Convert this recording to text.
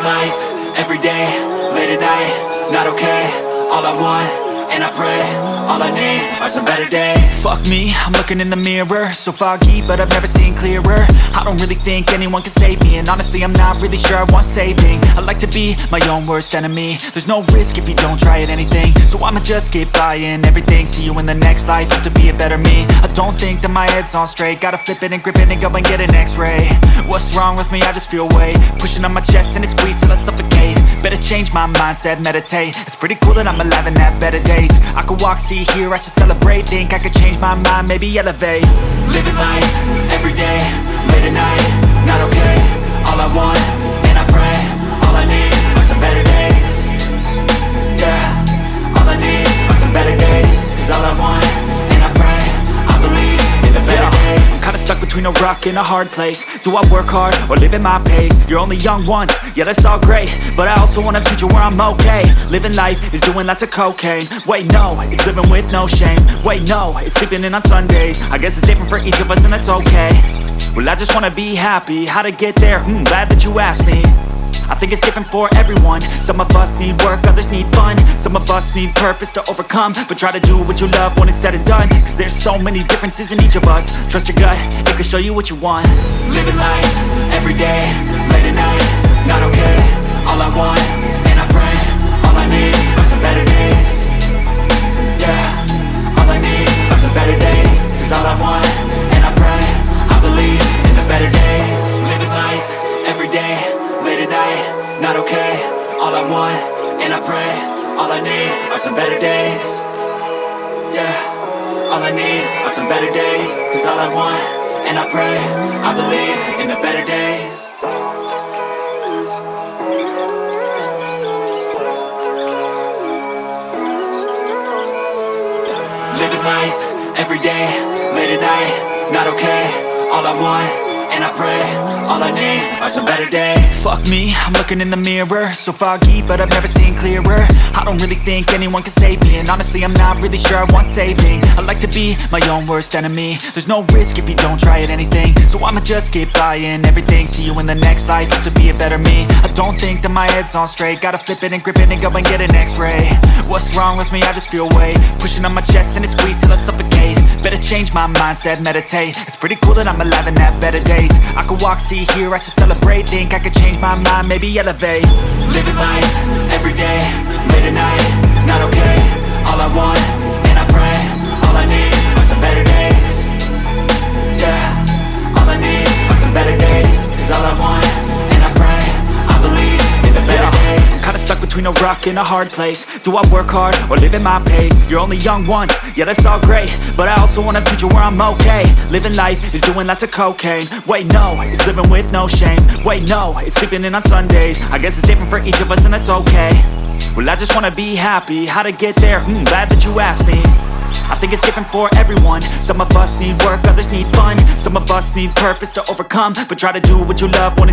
Living life, everyday, late at night, not okay. All I want, and I pray, all I need are some better days. Fuck me, I'm looking in the mirror, so foggy, but I've never seen clearer. I don't really think anyone can save me, and honestly I'm not really sure I want saving. I like to be my own worst enemy. There's no risk if you don't try at anything, so I'ma just keep buying everything. See you in the next life, have to be a better me. I don't think that my head's on straight, gotta flip it and grip it and go and get an x-ray. What's wrong with me? I just feel weight pushing on my chest and it squeezes till I suffocate. Better change my mindset, meditate. It's pretty cool that I'm alive and have better days. I could walk, see, hear, I should celebrate. Think I could change my mind, maybe elevate. Living life, everyday, late at night, not okay. All I want, and I pray, all I need are some better days. Yeah, all I need are some better days. Cause all I want, and I pray, I believe in the better days. I'm kinda stuck between a rock and a hard place. Do I work hard or live at my pace? You're only young once, yeah that's all great, but I also want a future where I'm okay. Living life is doing lots of cocaine. Wait no, it's living with no shame. Wait no, it's sleeping in on Sundays. I guess it's different for each of us and that's okay. Well I just wanna be happy, how to get there? Glad that you asked me. I think it's different for everyone. Some of us need work, others need fun. Some of us need purpose to overcome. But try to do what you love when it's said and done. Cause there's so many differences in each of us. Trust your gut, it can show you what you want. Living life, everyday, late at night, not okay. All I want, and I pray, all I need are some better days. Yeah, all I need are some better days. Cause all I want, and I pray, I believe in the better days. Living life, everyday, late at night, not okay. All I want, and I pray, all I need are some better days. Yeah, all I need are some better days. Cause all I want, and I pray, I believe in the better days. Living life, everyday, late at night, not okay. All I want, and I pray, all I need are some better days. Fuck me, I'm looking in the mirror, so foggy, but I've never seen clearer. I don't really think anyone can save me, and honestly I'm not really sure I want saving. I like to be my own worst enemy. There's no risk if you don't try at anything, so I'ma just keep buying everything. See you in the next life, have to be a better me. I don't think that my head's on straight, gotta flip it and grip it and go and get an x-ray. What's wrong with me? I just feel weight pushing on my chest and it squeezes till I suffocate. Better change my mindset, meditate. It's pretty cool that I'm alive and have better days. I could walk, see, hear, I should celebrate. Think I could change my mind, maybe elevate. Living life, everyday, late at night, not okay. All I want, and I pray, all I need are some better days. Yeah, all I need are some better days. Cause all I want, and I pray, I believe in the better days. I'm kinda stuck between a rock and a hard place. Do I work hard or live at my pace? You're only young once, yeah that's all great, but I also want a future where I'm okay. Living life is doing lots of cocaine. Wait no, it's living with no shame. Wait no, it's sleeping in on Sundays. I guess it's different for each of us and that's okay. Well I just wanna be happy, how to get there? Glad that you asked me. I think it's different for everyone. Some of us need work, others need fun. Some of us need purpose to overcome. But try to do what you love when it's